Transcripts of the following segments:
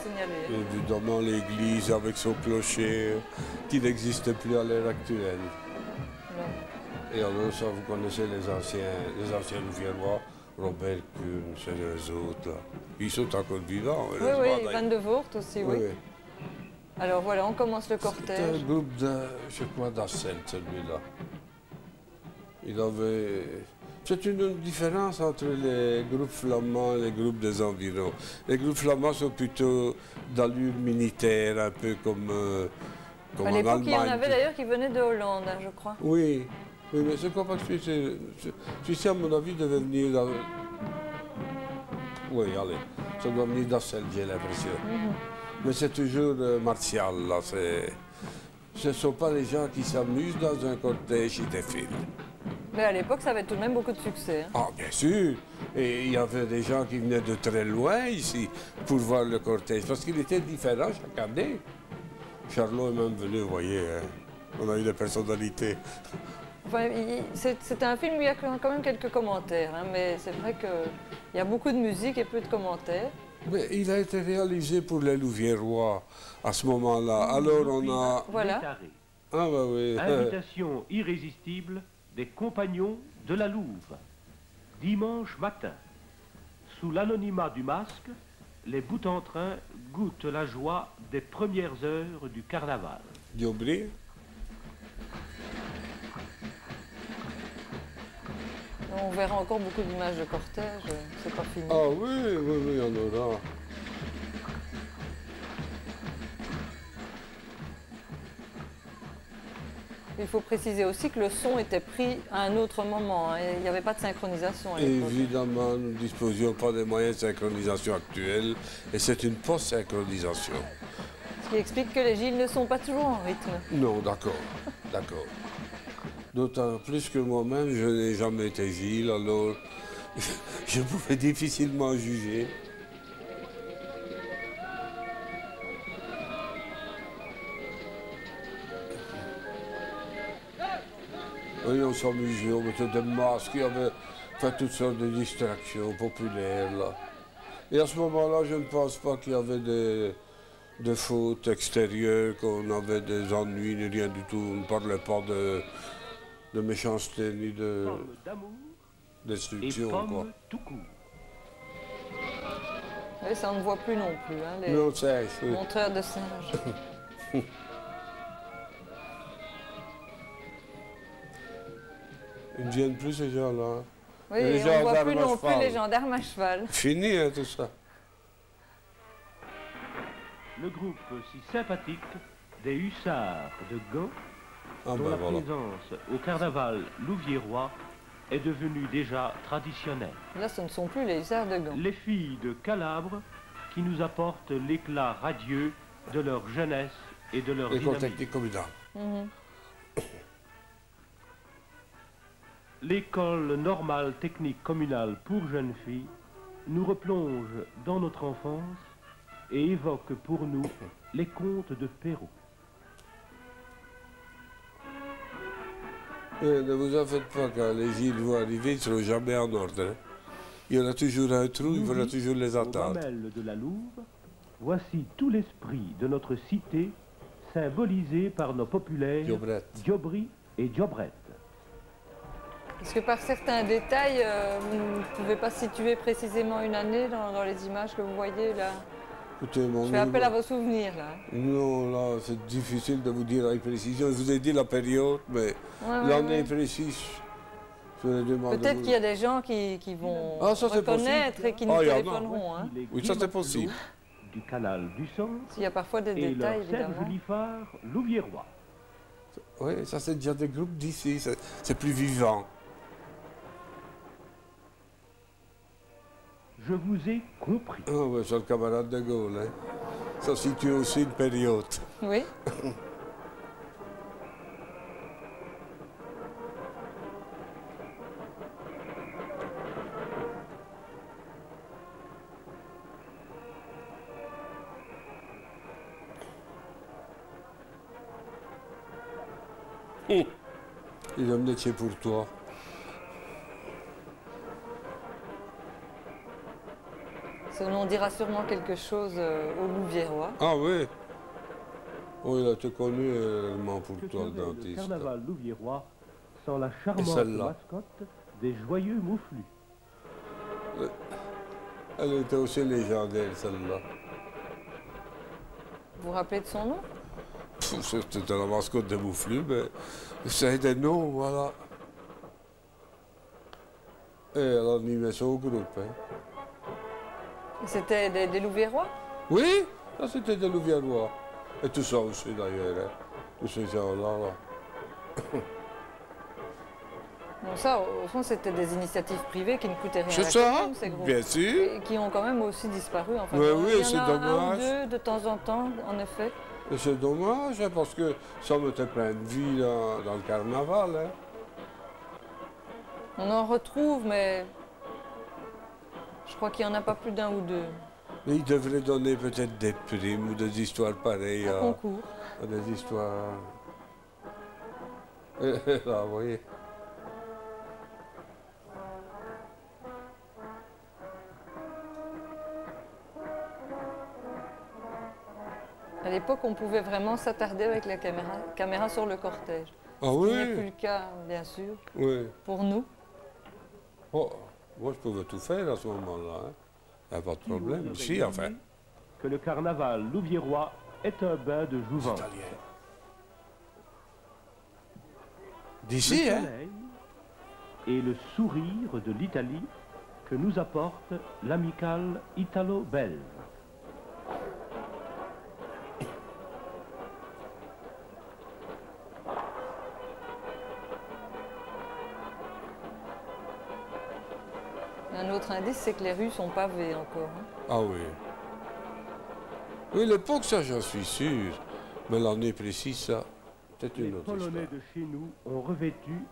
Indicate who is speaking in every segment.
Speaker 1: signaler.
Speaker 2: Évidemment, l'église avec son clocher qui n'existe plus à l'heure actuelle.
Speaker 1: Non.
Speaker 2: Et alors, ça, vous connaissez les anciens Louviérois, Robert Kuhn, c'est les autres. Là. Ils sont encore vivants.
Speaker 1: Oui, oui, Van de Voort aussi, oui.
Speaker 2: Oui.
Speaker 1: Alors voilà, on commence le
Speaker 2: C'est
Speaker 1: cortège.
Speaker 2: un groupe de, je crois, d'Asselt, celui-là. Il avait... C'est une différence entre les groupes flamands et les groupes des environs. Les groupes flamands sont plutôt d'allure militaire, un peu comme en Allemagne.
Speaker 1: À l'époque, il y en avait d'ailleurs qui venaient de Hollande, hein, je crois.
Speaker 2: Oui, oui, mais c'est quoi parce que celui-ci, à mon avis, devait venir... Oui, allez, ça doit venir d'Asselt, j'ai l'impression. Mais c'est toujours martial, là. Ce ne sont pas les gens qui s'amusent dans un cortège et des films.
Speaker 1: Mais à l'époque, ça avait tout de même beaucoup de succès. Hein.
Speaker 2: Ah, bien sûr. Et il y avait des gens qui venaient de très loin ici pour voir le cortège, parce qu'il était différent chaque année. Charlot est même venu, vous voyez, hein. On a eu des personnalités.
Speaker 1: Enfin, c'est un film où il y a quand même quelques commentaires, hein, mais c'est vrai qu'il y a beaucoup de musique et peu de commentaires.
Speaker 2: Mais il a été réalisé pour les Louviérois à ce moment-là. Alors on a...
Speaker 1: Voilà.
Speaker 2: Ah bah oui.
Speaker 3: Invitation irrésistible des compagnons de la Louve. Dimanche matin, sous l'anonymat du masque, les bouts-en-train goûtent la joie des premières heures du carnaval.
Speaker 2: Diobry.
Speaker 1: On verra encore beaucoup d'images de cortège, c'est pas fini.
Speaker 2: Ah oui, oui, oui, il y en aura.
Speaker 1: Il faut préciser aussi que le son était pris à un autre moment. Hein. Il n'y avait pas de synchronisation à l'époque.
Speaker 2: Évidemment, nous ne disposions pas des moyens de synchronisation actuels et c'est une post-synchronisation.
Speaker 1: Ce qui explique que les Gilles ne sont pas toujours en rythme.
Speaker 2: Non, d'accord, d'accord. D'autant plus que moi-même, je n'ai jamais été Gilles, alors je pouvais difficilement juger. Oui, on s'amusait, on mettait des masques, il y avait fait toutes sortes de distractions populaires. Là. Et à ce moment-là, je ne pense pas qu'il y avait des fautes extérieures, qu'on avait des ennuis, ni rien du tout. On ne parlait pas de méchanceté, ni de destruction, quoi.
Speaker 3: Tout court.
Speaker 1: Oui, ça on ne voit plus non plus, hein, les
Speaker 2: non, c'est, oui.
Speaker 1: montreurs de singes.
Speaker 2: Ils ne viennent plus ces gens-là.
Speaker 1: Oui, et on ne voit plus non plus les gendarmes à cheval.
Speaker 2: Fini, hein, tout ça.
Speaker 3: Le groupe si sympathique des hussards de Gand, dont la présence au carnaval louviérois est devenue déjà traditionnelle.
Speaker 1: Là, ce ne sont plus les hussards de Gand.
Speaker 3: Les filles de Calabre qui nous apportent l'éclat radieux de leur jeunesse et de leur
Speaker 2: L'école
Speaker 3: dynamisme.
Speaker 2: technique communale.
Speaker 3: L'école normale technique communale pour jeunes filles nous replonge dans notre enfance et évoque pour nous les contes de Perrault.
Speaker 2: Ne vous en faites pas, quand les îles vont arriver, ils ne seront jamais en ordre. Hein. Il y en a toujours un trou, il faudra toujours les attendre.
Speaker 3: Au Ramel de la Louve, voici tout l'esprit de notre cité, symbolisé par nos populaires Diobry et Diobrette.
Speaker 1: Parce que par certains détails, vous ne pouvez pas situer précisément une année dans les images que vous voyez là.
Speaker 2: Écoutez,
Speaker 1: je fais appel à vos souvenirs là.
Speaker 2: Non, là, c'est difficile de vous dire avec précision. Je vous ai dit la période, mais l'année précise, je vais demander.
Speaker 1: Peut-être qu'il y a des gens qui vont reconnaître et qui nous téléphoneront. Hein.
Speaker 2: Oui, ça c'est possible.
Speaker 3: Du canal du Centre.
Speaker 1: Il y a parfois des détails, évidemment.
Speaker 3: Serge Liffard, Louviérois.
Speaker 2: Oui, ça c'est déjà des groupes d'ici, c'est plus vivant.
Speaker 3: Je vous ai compris.
Speaker 2: Ah oui, c'est le camarade de Gaulle. Hein. Ça situe aussi une période.
Speaker 1: Oui.
Speaker 2: Il a un métier pour toi.
Speaker 1: Ce nom dira sûrement quelque chose au Louviérois.
Speaker 2: Ah oui. Oh, il a été connu également pour
Speaker 3: Que
Speaker 2: toi, le
Speaker 3: serait le
Speaker 2: dentiste.
Speaker 3: carnaval louviérois sans la charmante
Speaker 2: celle-là.
Speaker 3: mascotte des joyeux mouflus?
Speaker 2: Elle était aussi légendaire, celle-là.
Speaker 1: Vous vous rappelez de son nom?
Speaker 2: C'était la mascotte des mouflus, mais c'est des noms, voilà. Et elle animait son groupe. Hein.
Speaker 1: Et c'était des Louviérois?
Speaker 2: Oui, ça c'était des Louviérois. Et tout ça aussi d'ailleurs, hein. Tous ces gens-là. Là.
Speaker 1: Bon, ça, au fond, c'était des initiatives privées qui ne coûtaient rien
Speaker 2: C'est
Speaker 1: à
Speaker 2: ça,
Speaker 1: personne, ces groupes.
Speaker 2: bien sûr.
Speaker 1: Et qui ont quand même aussi disparu. Enfin,
Speaker 2: Oui,
Speaker 1: il
Speaker 2: oui,
Speaker 1: y en
Speaker 2: c'est
Speaker 1: a un
Speaker 2: dommage.
Speaker 1: ou deux de temps en temps, en effet.
Speaker 2: Et c'est dommage, hein, parce que ça mettait plein de vie dans le carnaval. Hein.
Speaker 1: On en retrouve, mais je crois qu'il n'y en a pas plus d'un ou deux.
Speaker 2: Mais ils devraient donner peut-être des primes ou des histoires pareilles.
Speaker 1: Un concours.
Speaker 2: Des histoires. Et là, vous voyez.
Speaker 1: À l'époque, on pouvait vraiment s'attarder avec la caméra sur le cortège.
Speaker 2: Ah
Speaker 1: Ce
Speaker 2: oui?
Speaker 1: qui n'est plus le cas, bien sûr,
Speaker 2: Oui.
Speaker 1: pour nous.
Speaker 2: Oh, moi, je pouvais tout faire à ce moment-là. Hein. Il n'y a pas de problème.
Speaker 3: Qui
Speaker 2: Ici,
Speaker 3: vous
Speaker 2: enfin.
Speaker 3: aurait dit que le carnaval louviérois est un bain de jouvence.
Speaker 2: Italien.
Speaker 3: Le
Speaker 2: D'ici, hein?
Speaker 3: soleil et le sourire de l'Italie que nous apporte l'amicale italo-belge.
Speaker 1: Un autre indice, c'est que les rues sont pavées encore. Hein.
Speaker 2: Ah oui. Oui, l'époque, ça, j'en suis sûr. Mais l'année précise, ça, c'est
Speaker 3: Les
Speaker 2: une autre
Speaker 3: Polonais
Speaker 2: histoire.
Speaker 3: de chez nous ont revêtu,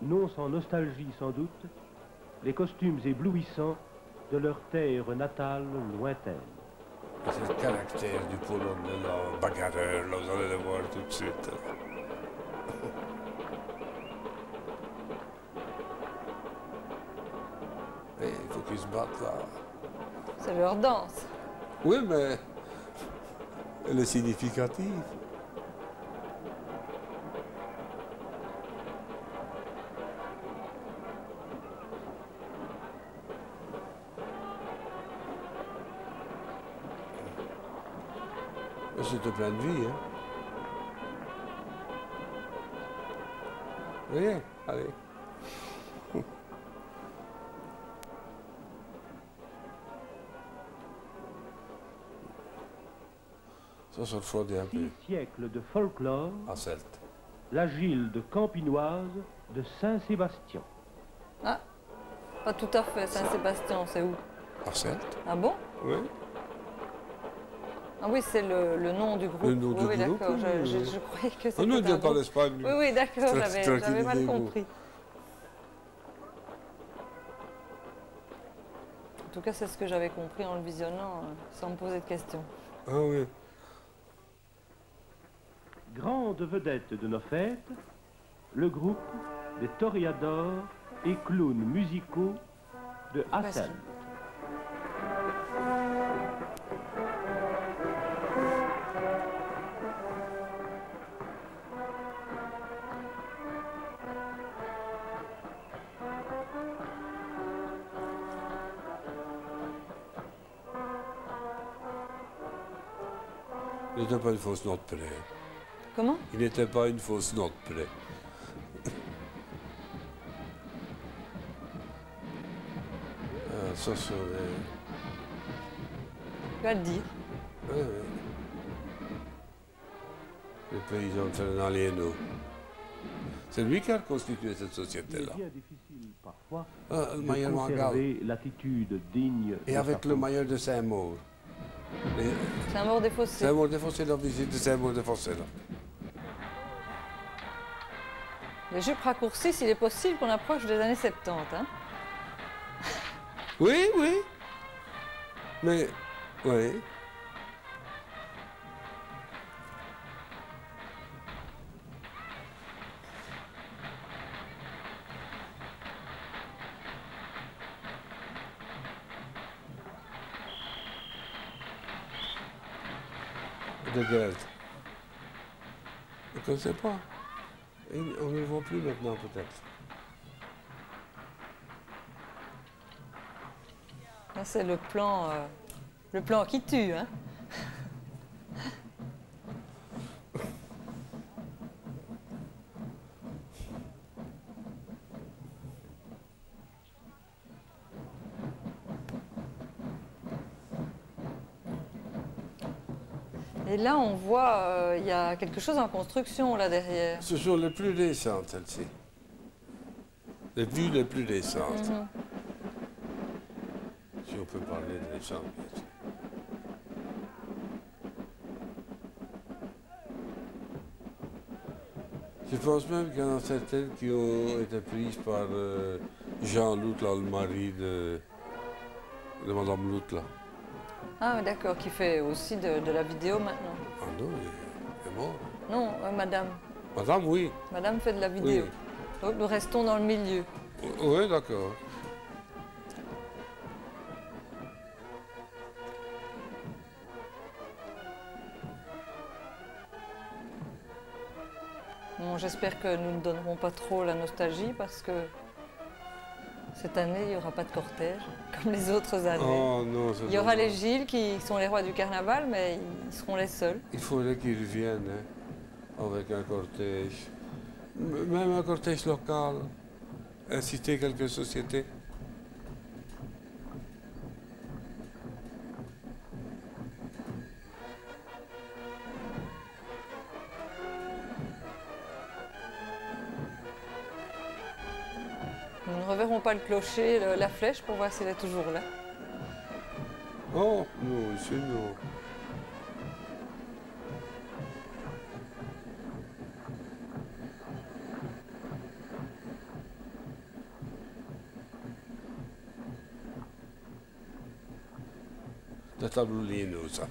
Speaker 3: non sans nostalgie sans doute, les costumes éblouissants de leur terre natale lointaine.
Speaker 2: C'est le caractère du Polonais, là, bagarreur, là, vous allez le voir tout de suite. Et il faut qu'ils se battent, là.
Speaker 1: C'est leur danse.
Speaker 2: Oui, mais elle est significative. C'était plein de vie, hein. Vous voyez, allez. Ça se refroidit un peu.
Speaker 3: 6 siècles de folklore,
Speaker 2: À Celte.
Speaker 3: la Gilde campinoise de Saint-Sébastien.
Speaker 1: Ah, pas tout à fait. Saint-Sébastien, c'est où?
Speaker 2: À Celte,
Speaker 1: Ah bon?
Speaker 2: oui.
Speaker 1: Ah oui, c'est le nom du groupe.
Speaker 2: Le nom du
Speaker 1: oui,
Speaker 2: groupe,
Speaker 1: d'accord.
Speaker 2: oui,
Speaker 1: Je
Speaker 2: oui.
Speaker 1: croyais que c'était
Speaker 2: Oh non,
Speaker 1: un
Speaker 2: il vient pas
Speaker 1: groupe.
Speaker 2: d'Espagne. lui.
Speaker 1: Oui, oui, d'accord. J'avais mal
Speaker 2: Tranquillez-vous.
Speaker 1: compris. En tout cas, c'est ce que j'avais compris en le visionnant, sans me poser de questions.
Speaker 2: Ah oui.
Speaker 3: Grande vedette de nos fêtes, le groupe des toréadors et clowns musicaux de Hasselt.
Speaker 2: Il n'était pas une fausse note près.
Speaker 1: Comment?
Speaker 2: Il n'était pas une fausse note près. Ah, ça serait...
Speaker 1: Tu vas le dire.
Speaker 2: Oui, oui. Le paysan de Fernand Liénaud. C'est lui qui a constitué cette
Speaker 3: Il est
Speaker 2: société-là.
Speaker 3: bien difficile parfois
Speaker 2: Ah, le
Speaker 3: de
Speaker 2: maillot Mangal.
Speaker 3: conserver l'attitude digne
Speaker 2: Et
Speaker 3: de
Speaker 2: avec
Speaker 3: sa
Speaker 2: le
Speaker 3: fonction.
Speaker 2: maillot de Saint-Maur.
Speaker 1: C'est un mort défaussé.
Speaker 2: Saint-Maur défoncé, la visite de Saint-Maur défoncé, là.
Speaker 1: Les jupes raccourcies, il est possible qu'on approche des années 70. Hein?
Speaker 2: Oui, oui. Mais, oui. de Gelt. Vous ne connaissez pas? Et on ne le voit plus maintenant peut-être.
Speaker 1: Là, c'est le plan qui tue, hein. Et là, on voit, il y a quelque chose en construction là derrière.
Speaker 2: Ce sont les plus récentes, celles-ci. Les vues les plus récentes. Si on peut parler de récentes, bien sûr. Je pense même qu'il y en a certaines qui ont été prises par Jean Lout, là, le mari de Madame Lout, là.
Speaker 1: Ah, d'accord, qui fait aussi de la vidéo maintenant.
Speaker 2: Ah non, il est mort.
Speaker 1: Non, madame.
Speaker 2: Madame, oui.
Speaker 1: Madame fait de la vidéo.
Speaker 2: Oui.
Speaker 1: Donc nous restons dans le milieu.
Speaker 2: Oui, d'accord.
Speaker 1: Bon, j'espère que nous ne donnerons pas trop la nostalgie parce que cette année, il n'y aura pas de cortège comme les autres années.
Speaker 2: Oh non,
Speaker 1: Il y aura les Gilles qui sont les rois du carnaval, mais ils seront les seuls.
Speaker 2: Il faudrait qu'ils reviennent hein, avec un cortège. Même un cortège local. Inciter quelques sociétés.
Speaker 1: Nous ne reverrons pas le clocher, la flèche pour voir s'il est toujours là.
Speaker 2: Oh, non, ici non. De tavolino, ça.